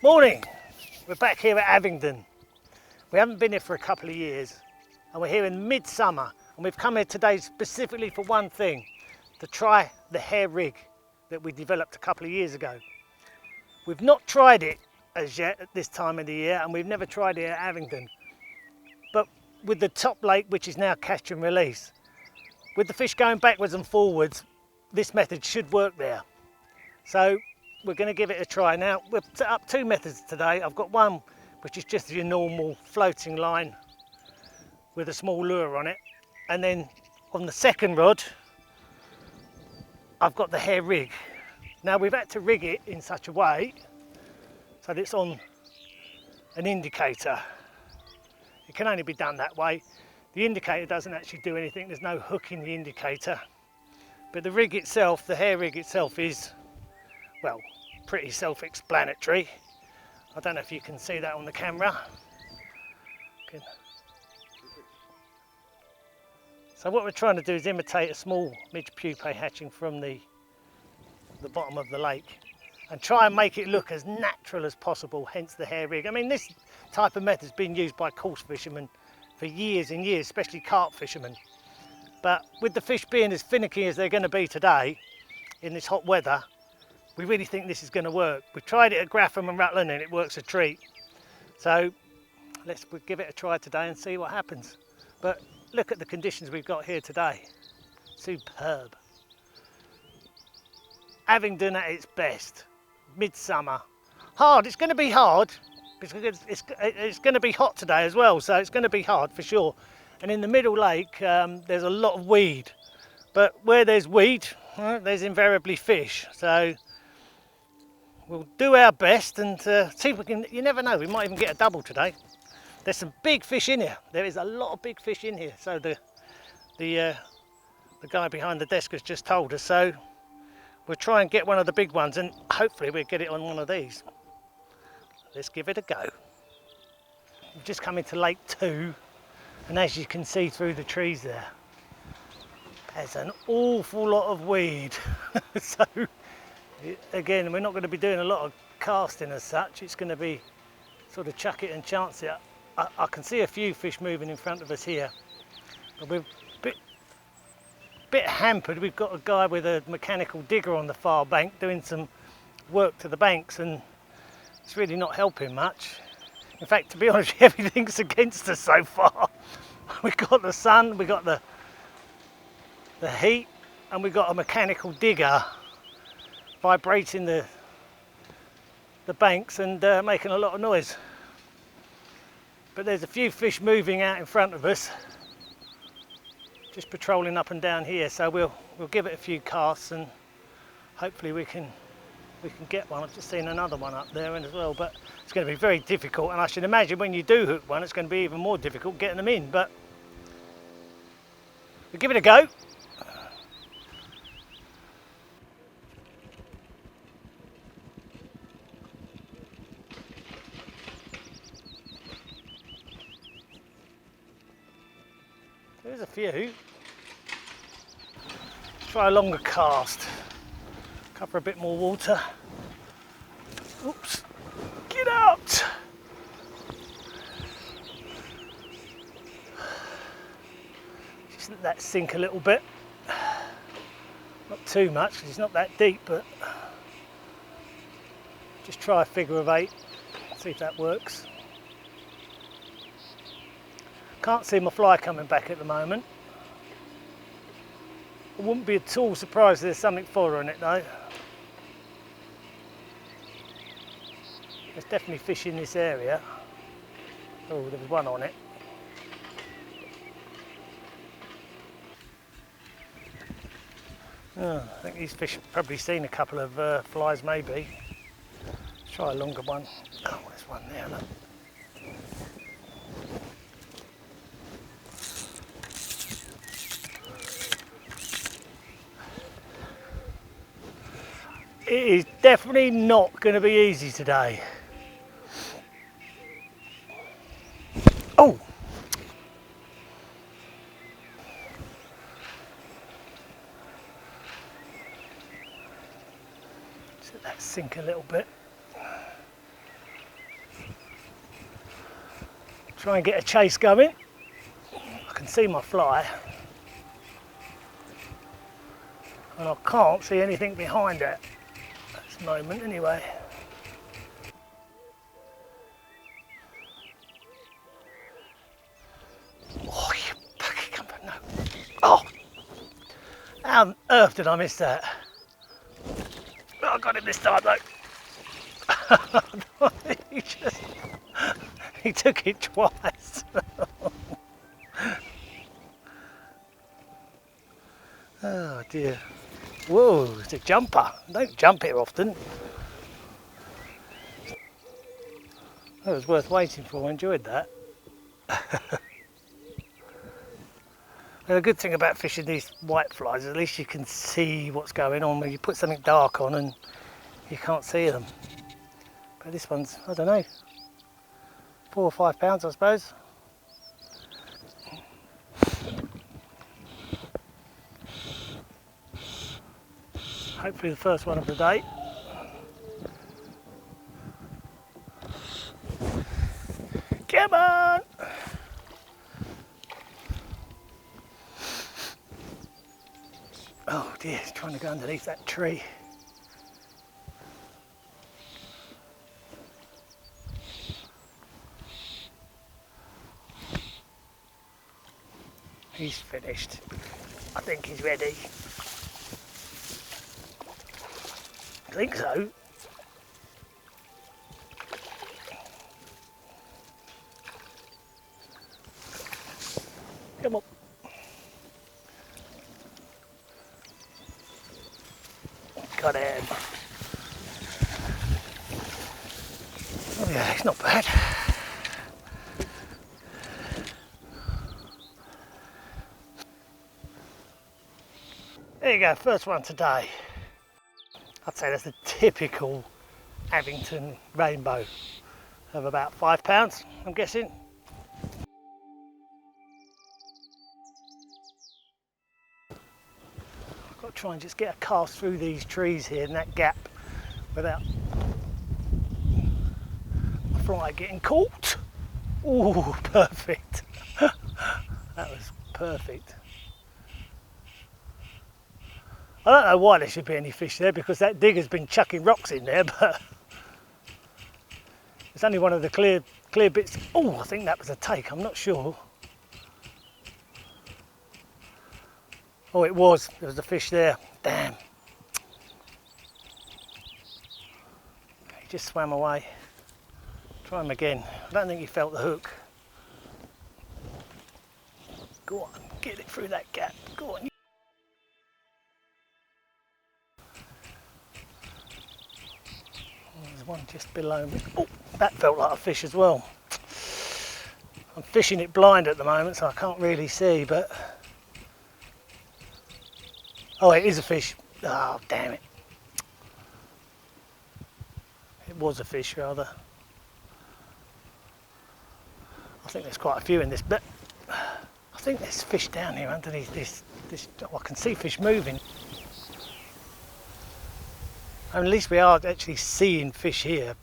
Morning! We're back here at Abingdon. We haven't been here for a couple of years and we're here in midsummer, and we've come here today specifically for one thing, to try the hair rig that we developed a couple of years ago. We've not tried it as yet at this time of the year, and we've never tried it at Abingdon, but with the top lake, which is now catch and release, with the fish going backwards and forwards, this method should work there. So we're going to give it a try. Now, we've set up two methods today. I've got one which is just your normal floating line with a small lure on it, and then on the second rod I've got the hair rig. Now, we've had to rig it in such a way so that it's on an indicator. It can only be done that way. The indicator doesn't actually do anything, there's no hook in the indicator, but the rig itself, the hair rig itself, is, well, pretty self-explanatory. I don't know if you can see that on the camera. So what we're trying to do is imitate a small midge pupae hatching from the bottom of the lake and try and make it look as natural as possible, hence the hair rig. I mean, this type of method has been used by coarse fishermen for years and years, especially carp fishermen. But with the fish being as finicky as they're going to be today in this hot weather, we really think this is going to work. We've tried it at Grafham and Rutland and it works a treat. So we'll give it a try today and see what happens. But look at the conditions we've got here today. Superb. Abingdon at its best. Midsummer. Hard, it's going to be hard because it's going to be hot today as well, so it's going to be hard for sure. And in the middle lake there's a lot of weed, but where there's weed there's invariably fish. So we'll do our best and see if we can, you never know, we might even get a double today. There's some big fish in here. There is a lot of big fish in here. So the guy behind the desk has just told us. So we'll try and get one of the big ones and hopefully we'll get it on one of these. Let's give it a go. We've just come into Lake 2, and as you can see through the trees there's an awful lot of weed. So again, we're not going to be doing a lot of casting as such. It's going to be sort of chuck it and chance it. I can see a few fish moving in front of us here, but we're a bit hampered. We've got a guy with a mechanical digger on the far bank doing some work to the banks, and it's really not helping much. In fact, to be honest, everything's against us so far. We've got the sun, we've got the heat, and we've got a mechanical digger vibrating the banks and making a lot of noise. But there's a few fish moving out in front of us, just patrolling up and down here, so we'll give it a few casts and hopefully we can get one. I've just seen another one up there as well, but it's going to be very difficult, and I should imagine when you do hook one it's going to be even more difficult getting them in, but we'll give it a go. There's a few. Let's try a longer cast. Cover a bit more water. Oops. Get out! Just let that sink a little bit. Not too much, because it's not that deep, but just try a figure of 8. See if that works. Can't see my fly coming back at the moment. I wouldn't be at all surprised if there's something following it though. There's definitely fish in this area. Oh, there was one on it. Oh, I think these fish have probably seen a couple of flies maybe. Let's try a longer one. Oh, there's one there, look. It is definitely not going to be easy today. Oh! Just let that sink a little bit. Try and get a chase going. I can see my fly. And I can't see anything behind it at this moment anyway. Oh, you fucking come back, no. Oh! How on earth did I miss that? Oh, I got him this time though. He took it twice. Oh dear. Whoa, it's a jumper. Don't jump here often. That was worth waiting for. I enjoyed that. And the good thing about fishing these white flies, at least you can see what's going on when you put something dark on and you can't see them. But this one's, I don't know, 4 or 5 pounds I suppose. Hopefully the first one of the day. Come on! Oh dear, he's trying to go underneath that tree. He's finished. I think he's ready. I think so. Come on. Got him. Oh yeah, it's not bad. There you go, first one today. I'd say that's a typical Abington rainbow of about 5 pounds, I'm guessing. I've got to try and just get a cast through these trees here in that gap without the fly getting caught. Ooh, perfect. That was perfect. I don't know why there should be any fish there because that digger's been chucking rocks in there, but it's only one of the clear bits. Oh, I think that was a take, I'm not sure. Oh, it was. There was a fish there. Damn. He just swam away. Try him again. I don't think he felt the hook. Go on, get it through that gap. Go on. There's one just below me. Oh, that felt like a fish as well. I'm fishing it blind at the moment, so I can't really see, but... Oh, it is a fish. Oh, damn it. It was a fish, rather. I think there's quite a few in this bit. I think there's fish down here underneath this. Oh, I can see fish moving. I mean, at least we are actually seeing fish here.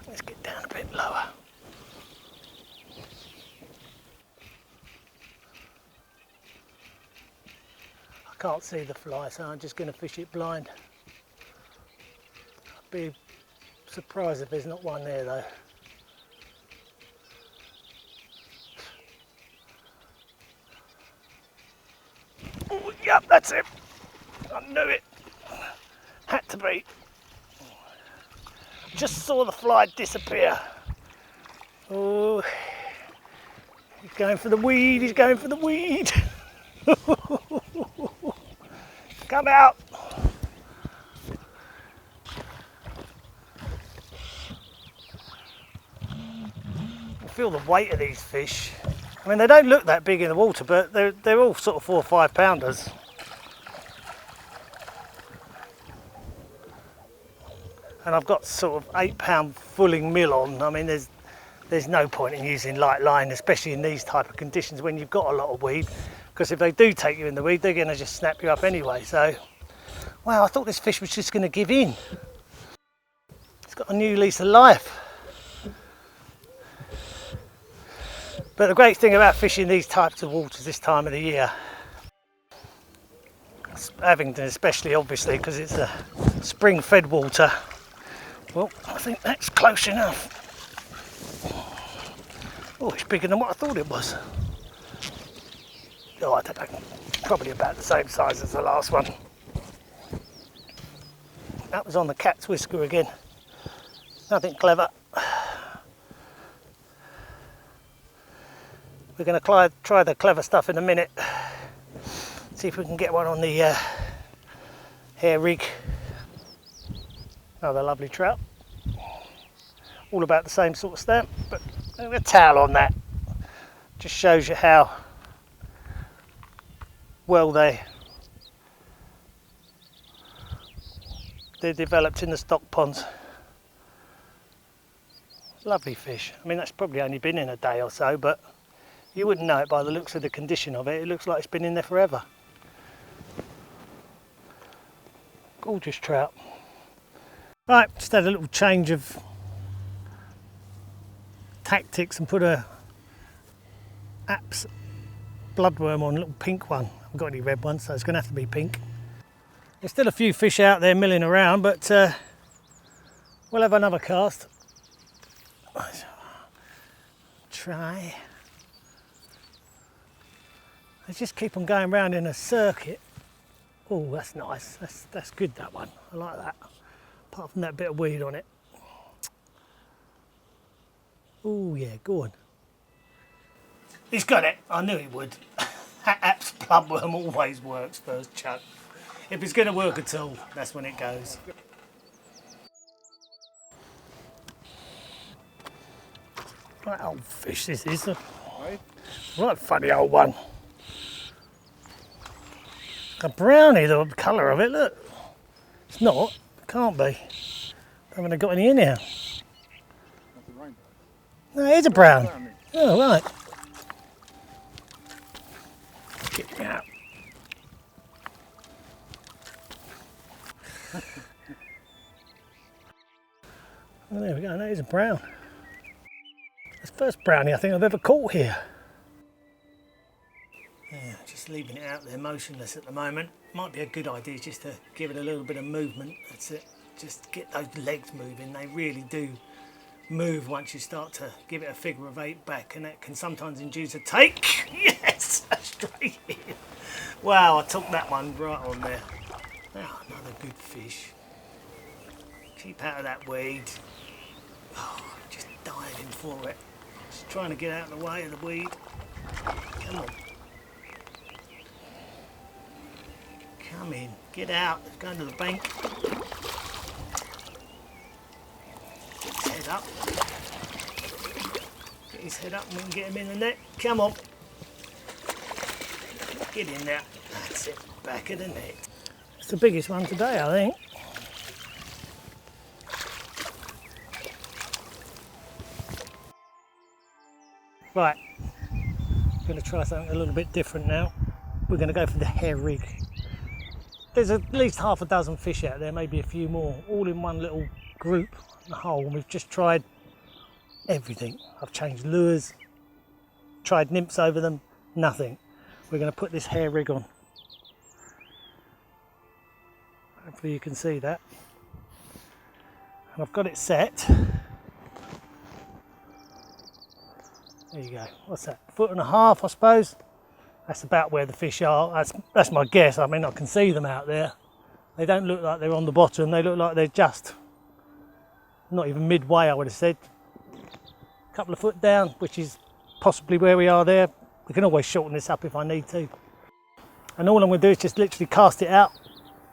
Let's get down a bit lower. I can't see the fly, so I'm just going to fish it blind. I'd be surprised if there's not one there though. Oh, yep, that's it. I knew it. Had to be. Just saw the fly disappear. Oh, he's going for the weed, he's going for the weed. Come out. I feel the weight of these fish. I mean, they don't look that big in the water, but they're all sort of 4 or 5 pounders. And I've got sort of 8 pound fulling mill on. I mean, there's no point in using light line, especially in these type of conditions when you've got a lot of weed, because if they do take you in the weed, they're going to just snap you up anyway. So, wow, I thought this fish was just going to give in. It's got a new lease of life. But the great thing about fishing these types of waters this time of the year, Abingdon especially obviously because it's a spring fed water, well, I think that's close enough. Oh, it's bigger than what I thought it was. Oh, I don't know, probably about the same size as the last one. That was on the cat's whisker again, nothing clever. We're going to try the clever stuff in a minute. See if we can get one on the hair rig. Another lovely trout. All about the same sort of stamp, but a towel on that. Just shows you how well they're developed in the stock ponds. Lovely fish. I mean, that's probably only been in a day or so, but you wouldn't know it by the looks of the condition of it. It looks like it's been in there forever. Gorgeous trout. Right, just had a little change of tactics and put a Apps bloodworm on, a little pink one. I haven't got any red ones, so it's going to have to be pink. There's still a few fish out there milling around, but we'll have another cast. Try. They just keep on going round in a circuit. Oh, that's nice. That's good, that one. I like that. Apart from that bit of weed on it. Oh yeah, go on. He's got it. I knew he would. Apps bloodworm always works first chuck. If it's going to work at all, that's when it goes. Right old fish this is. Right funny old one. A brownie, the colour of it, look. It's not, it can't be. I haven't got any in here. No, it is a brown. Oh, right. Get me out. Oh, there we go, that is a brown. That's the first brownie I think I've ever caught here. Yeah, just leaving it out there motionless at the moment. Might be a good idea just to give it a little bit of movement. That's it. Just get those legs moving. They really do move once you start to give it a figure of 8 back, and that can sometimes induce a take. Yes, straight in. Wow, I took that one right on there. Oh, another good fish. Keep out of that weed. Oh, just diving for it. Just trying to get out of the way of the weed. Come on. Come in, get out, let's go to the bank. Get his head up. Get his head up and we can get him in the net. Come on. Get in there. That's it, back of the net. It's the biggest one today, I think. Right, I'm going to try something a little bit different now. We're going to go for the hair rig. There's at least half a dozen fish out there, maybe a few more, all in one little group, the hole. And we've just tried everything. I've changed lures, tried nymphs over them, nothing. We're going to put this hair rig on. Hopefully you can see that. And I've got it set. There you go. What's that? 1.5 foot, I suppose. That's about where the fish are. That's my guess. I mean, I can see them out there. They don't look like they're on the bottom. They look like they're just not even midway, I would have said. A couple of foot down, which is possibly where we are there. We can always shorten this up if I need to. And all I'm going to do is just literally cast it out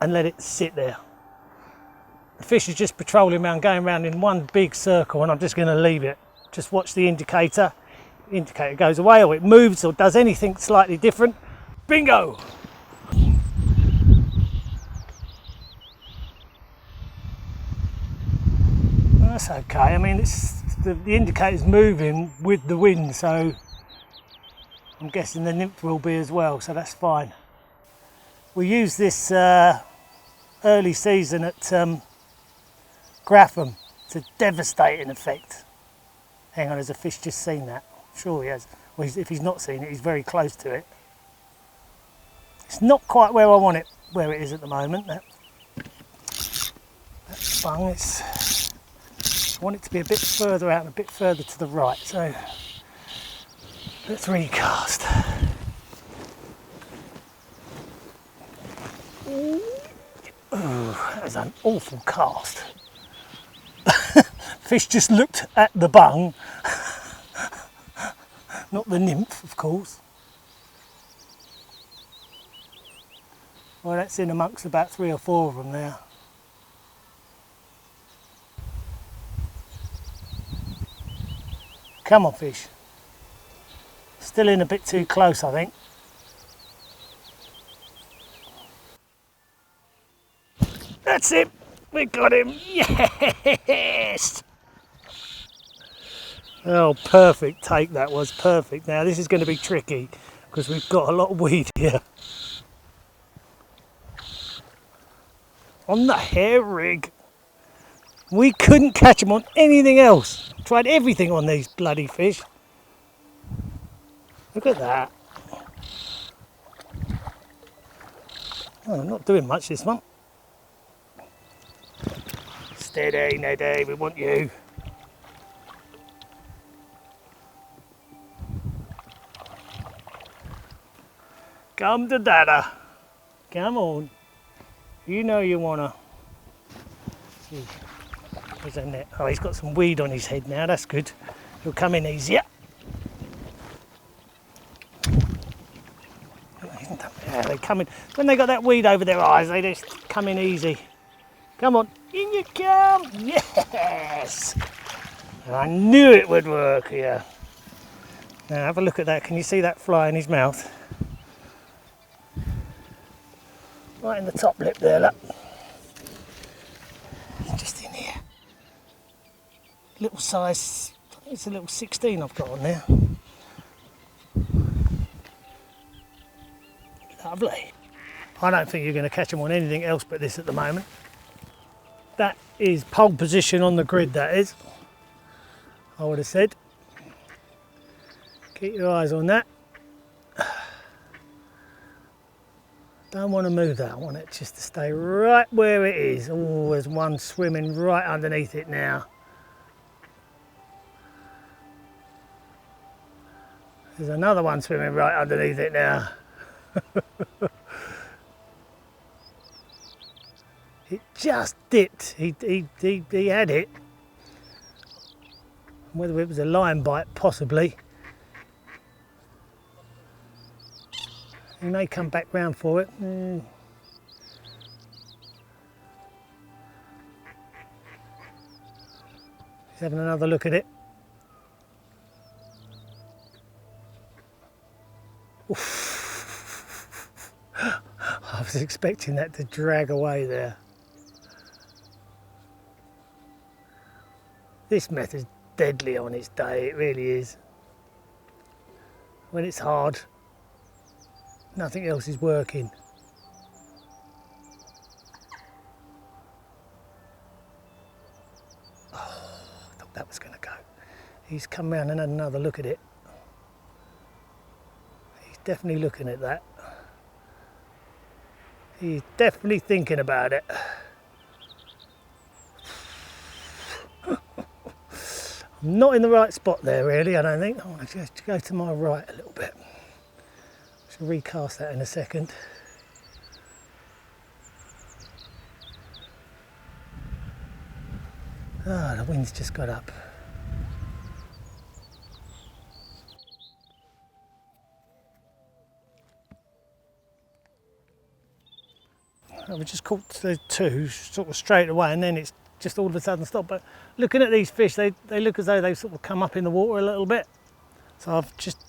and let it sit there. The fish is just patrolling around, going around in one big circle, and I'm just going to leave it. Just watch the indicator. Indicator goes away, or it moves, or does anything slightly different. Bingo! That's okay. I mean, the indicator's moving with the wind, so I'm guessing the nymph will be as well, so that's fine. We used this early season at Grapham to devastating effect. Hang on, there's a fish just seen that. Sure he has. Well, if he's not seen it, he's very close to it. It's not quite where I want it, where it is at the moment. That bung, I want it to be a bit further out and a bit further to the right. So let's recast. Oh, that was an awful cast. Fish just looked at the bung, not the nymph, of course. Well, that's in amongst about 3 or 4 of them there. Come on, fish. Still in a bit too close, I think. That's it. We got him. Yes! Oh, perfect take that was. Perfect. Now, this is going to be tricky because we've got a lot of weed here. On the hair rig. We couldn't catch them on anything else. Tried everything on these bloody fish. Look at that. Oh, I'm not doing much this one. Steady, Neddy, we want you. Come to Dada. Come on. You know you wanna. Where's that net? Oh, he's got some weed on his head now, that's good. He'll come in easier. Yeah, they come in. When they got that weed over their eyes, they just come in easy. Come on, in you come! Yes! I knew it would work here. Now have a look at that. Can you see that fly in his mouth? Right in the top lip there, look. Just in here. Little size, I think it's a little 16 I've got on there. Lovely. I don't think you're going to catch them on anything else but this at the moment. That is pole position on the grid, that is. I would have said. Keep your eyes on that. Don't want to move that. I want it just to stay right where it is. Oh, there's one swimming right underneath it now. There's another one swimming right underneath it now. It just dipped. He had it. Whether it was a lion bite, possibly. He may come back round for it. He's having another look at it. I was expecting that to drag away there. This method's deadly on its day, it really is. When it's hard, nothing else is working. Oh, I thought that was going to go. He's come round and had another look at it. He's definitely looking at that. He's definitely thinking about it. I'm not in the right spot there really, I don't think. I want to just go to my right a little bit. I'll recast that in a second. Ah, the wind's just got up. We just caught the two sort of straight away, and then it's just all of a sudden stopped. But looking at these fish, they look as though they've sort of come up in the water a little bit. So I've just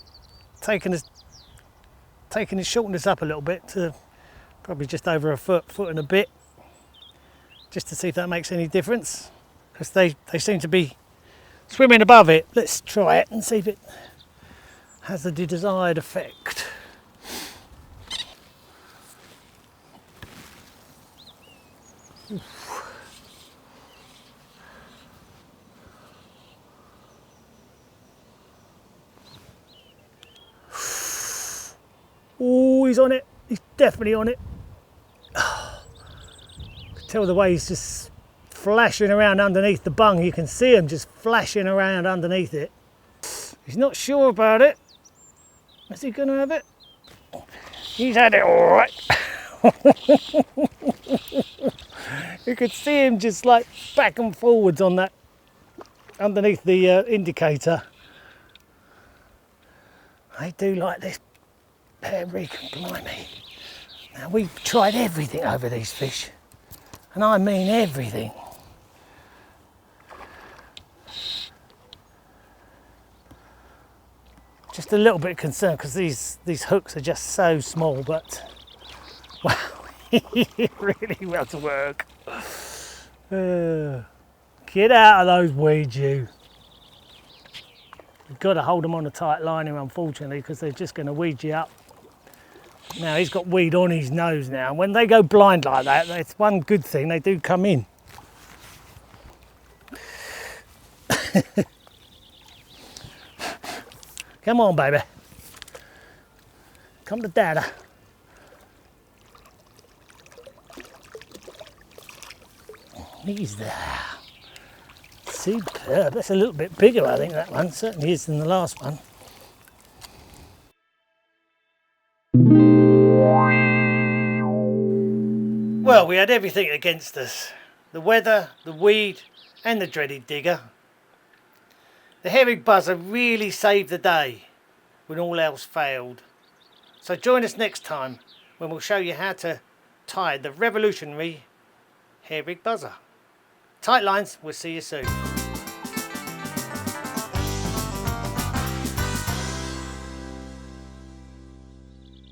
taken his shortened this up a little bit to probably just over a foot and a bit, just to see if that makes any difference, because they seem to be swimming above it. Let's try it and see if it has the desired effect. he's on it. He's definitely on it. Tell the way he's just flashing around underneath the bung. You can see him just flashing around underneath it. He's not sure about it. Is he gonna have it? He's had it all right. You could see him just like back and forwards on that underneath the indicator. They do like this hair rig, blimey. Now we've tried everything over these fish. And I mean everything. Just a little bit concerned because these hooks are just so small, but wow, it really well to work. Get out of those weeds, you. You've got to hold them on a tight line here, unfortunately, because they're just going to weed you up. Now he's got weed on his nose now. When they go blind like that, that's one good thing, they do come in. Come on, baby. Come to Dada. He's there. Superb. That's a little bit bigger, I think, that one. Certainly is than the last one. Well, we had everything against us. The weather, the weed, and the dreaded digger. The herring buzzer really saved the day when all else failed. So join us next time when we'll show you how to tie the revolutionary herring buzzer. Tight lines, we'll see you soon.